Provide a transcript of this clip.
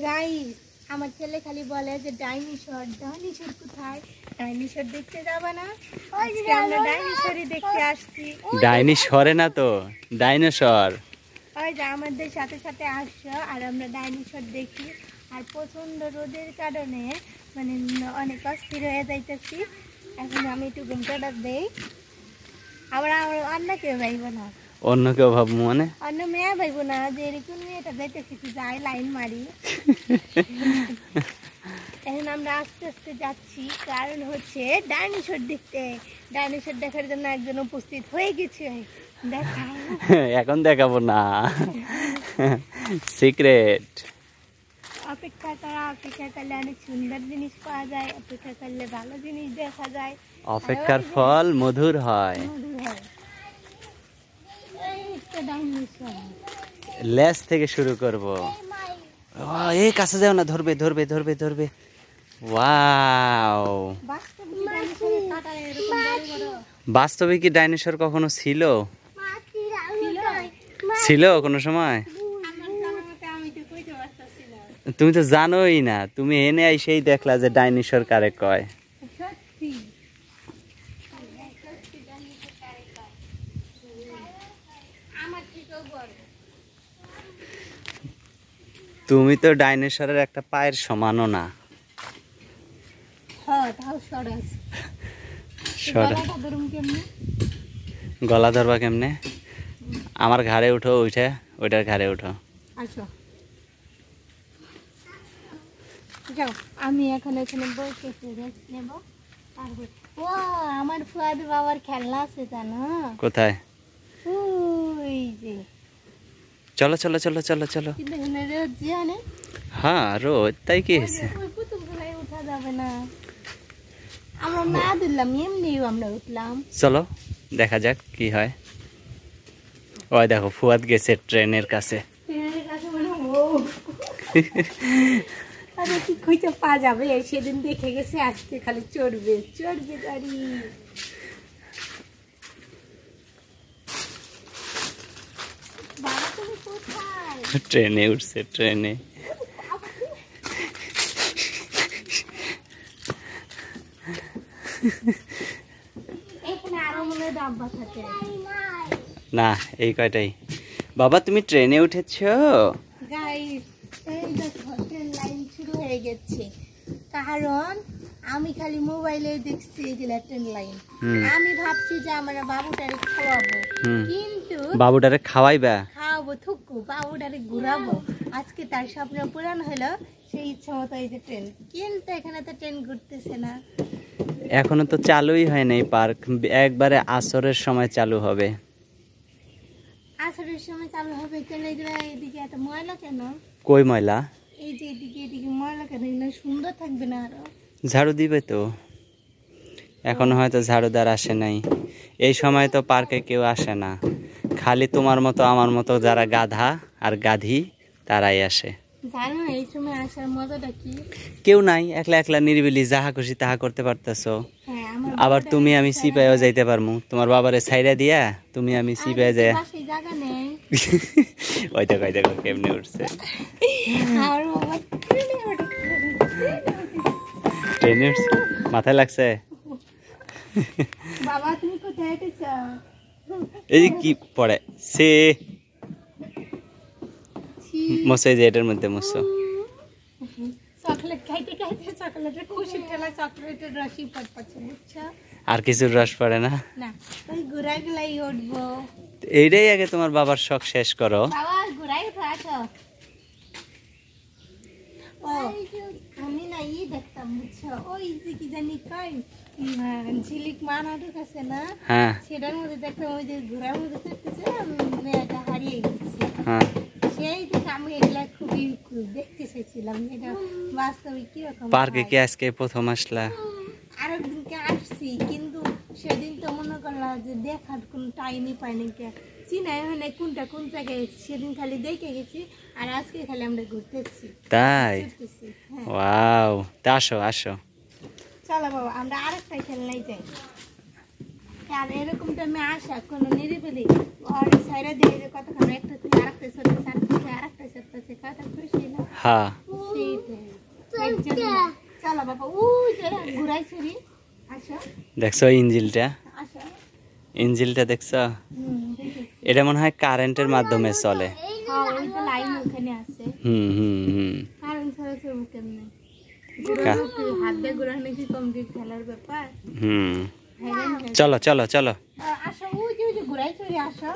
Guys আমার ছেলে খালি বলে যে ডাইনোসর কোথায়? ডাইনোসর দেখতে যাবা না? আজকে আমরা ডাইনোসরই দেখতে আসছি। ডাইনোসরে না তো, ডাইনোসর। ওই যে আমাদের সাথে সাথে আসছো আর আমরা ডাইনোসর দেখি। আর প্রচন্ড রোদের কারণে মানে অনেক অস্থির হয়ে যাইতেছি। এখন আমি একটু ঘুমটাটা দেই। আবার অন্য কেউ ভাইব না, অন্য কেউ ভাববো মানে অন্য মেয়ে ভাইব না যে এরকম মেয়েটা যাইতেছি কি যাই লাইন মারি। এখন আমরা আস্তে আস্তে যাচ্ছি, কারণ হচ্ছে ডাইনোসর দেখতে। ডাইনোসর দেখার জন্য একজন উপস্থিত হয়ে গেছে। দেখা এখন দেখাবো না, সিক্রেট। অপেক্ষা করলে অনেক সুন্দর জিনিস পাওয়া যায়, অপেক্ষা করলে ভালো জিনিস দেখা যায়। অপেক্ষার ফল মধুর হয়। লেজ থেকে শুরু করব। এই কাছে যাও না, ধরবে ধরবে ধরবে ধরবে। ওয়াও, বাস্তবে কি ডাইনোসর কখনো ছিল? ছিল কোনো সময়? তুমি তো জানোই না, তুমি এনে আইসেই দেখলা যে ডাইনোসর কারে কয়। তুমি তো ডাইনোসরের একটা পায়ের সমানও না। গলা ধরবা কেমনে? আমার ঘাড়ে উঠো, উঠে ওইটার ঘাড়ে উঠো। যাও, আমি এখন এখানে বসে রেস্ট নেব। তারপর ও আমার ফুয়াদ বাবার খেলনা আছে জানো? কোথায়? ওই যে চলো চলো চলো চলো চলো। কিন্তু এখানে রোদ জানে। হ্যাঁ রোদ, তাই কি হয়েছে? ওই পুতুলগুলাই উঠা যাবে না। আমরা না দিলাম, এমনিও আমরা উঠলাম। চলো দেখা যাক কি হয়। ওই দেখো ফুয়াদ গেছে ট্রেনের কাছে। আরে কি কইতে পা যাবে, সেদিন দেখে গেছে, আজকে খালি চড়বে চড়বে গাড়ি। বাবা তুমি কোথায়? ট্রেনে উঠছে, ট্রেনে। এখানে আরো মনে ডাব্বা থাকে না, এই কয়টাই। বাবা তুমি ট্রেনে উঠেছো? গাইস এই দেখো ট্রেন লাইন শুরু হয়ে গেছে। কারণ আমি খালি মোবাইলে দেখছি যে ট্রেন লাইন। আমি ভাবছি যে আমরা বাবুটারে খাওয়াবো, কিন্তু বাবুটারে খাওয়াইবা? খাওয়াবো থুকু, বাবুটারে ঘুরাবো। আজকে তার স্বপ্ন পূরণ হলো, সেই ইচ্ছা মতো এই যে ট্রেন। কিন্তু এখানে তো ট্রেন ঘুরতেছে না। এখনো তো চালুই হয় নাই পার্ক, একবারে আসরের সময় চালু হবে। আসরের সময় চালু হবে কেন? এদিকে এত ময়লা কেন? কই ময়লা? এই যে এদিকে ময়লা কেন? এগুলো সুন্দর থাকবে না আরো? ঝাড়ু দিবে তো, এখনো হয়তো ঝাড়ুদার আসে নাই। এই সময় তো পার্কে কেউ আসে না, খালি তোমার মতো আমার মতো যারা গাধা আর গাধি তারাই আসে। জানো এই সময় আসার মজাটা কি? কেউ নাই, একলা একলা নিরিবিলি যাহা খুশি তাহা করতে পারতেছো। আবার তুমি আমি সিপাইও যাইতে পারমু, তোমার বাবারে ছাইরা দিয়া তুমি আমি সিপাই যায়। ওই দেখো ওই দেখো কেমনে উঠছে। ট্রেনে উঠছে, মাথায় লাগছে। বাবা তুমি কোথায় হেঁটেছো? এই যে কি পড়ে সে মশাই, যে এটার মধ্যে মশো। চকলেট খাইতে খাইতে চকলেটের খুশি ঠেলা চকলেটের রসই পড়ছে, বুঝছো? আর কিছুর রস পড়ে না। না ওই ঘোড়া গুলাই উঠবো। এইটাই আগে তোমার বাবার শখ শেষ করো। বাবা ঘোড়াই উঠো, আসো। ও আমি না ই দেখতাম, বুঝছো? ওই যে কি জানি কই ঝিলিক মা নাটক আছে না, হ্যাঁ সেটার মধ্যে দেখতাম ওই যে ঘোড়ার মধ্যে চড়তেছে, মেয়েটা হারিয়ে গেছে। হ্যাঁ, সেই থেকে আমি এগুলা খুবই দেখতে চাইছিলাম, এটা বাস্তবে কিরকম। পার্কে কি আজকে প্রথম আসলা? আরো দিনকে আসছি, কিন্তু সেদিন তো মনে করলাম যে দেখার কোনো টাইমই পাইনি, চিনাই হয় না কোনটা কোন জায়গায়। সেদিন খালি দেখে গেছি, আর আজকে খালি আমরা ঘুরতেছি। তাই? ওয়াও, তা আসো আসো। চলো বাবা আমরা আরেকটা খেলনাই যাই। আর এরকম টাইমে আসা কোনো নিরিবিলি আর সাইরা দিয়ে যে কতক্ষণ একটা থেকে আরেকটা সরতেছে, আরেকটা থেকে আরেকটা সরতেছে, কত খুশি না? হ্যাঁ চলো বাবা ওই যে ঘুরাই ছুরি আসো দেখছো ইঞ্জিলটা আসো ইঞ্জিলটা দেখছো দেখি এটা মনে হয় কারেন্টের মাধ্যমে চলে হ্যাঁ ওই তো লাইন ওখানে আছে হুম হুম হুম কারণ ছাড়া চলবো কেমনে হাত দিয়ে ঘুরানো কি কম দিয়ে খেলার ব্যাপার হুম হ্যাঁ চলো চলো চলো আসো ওই যে ঘুরাই ছুরি আসো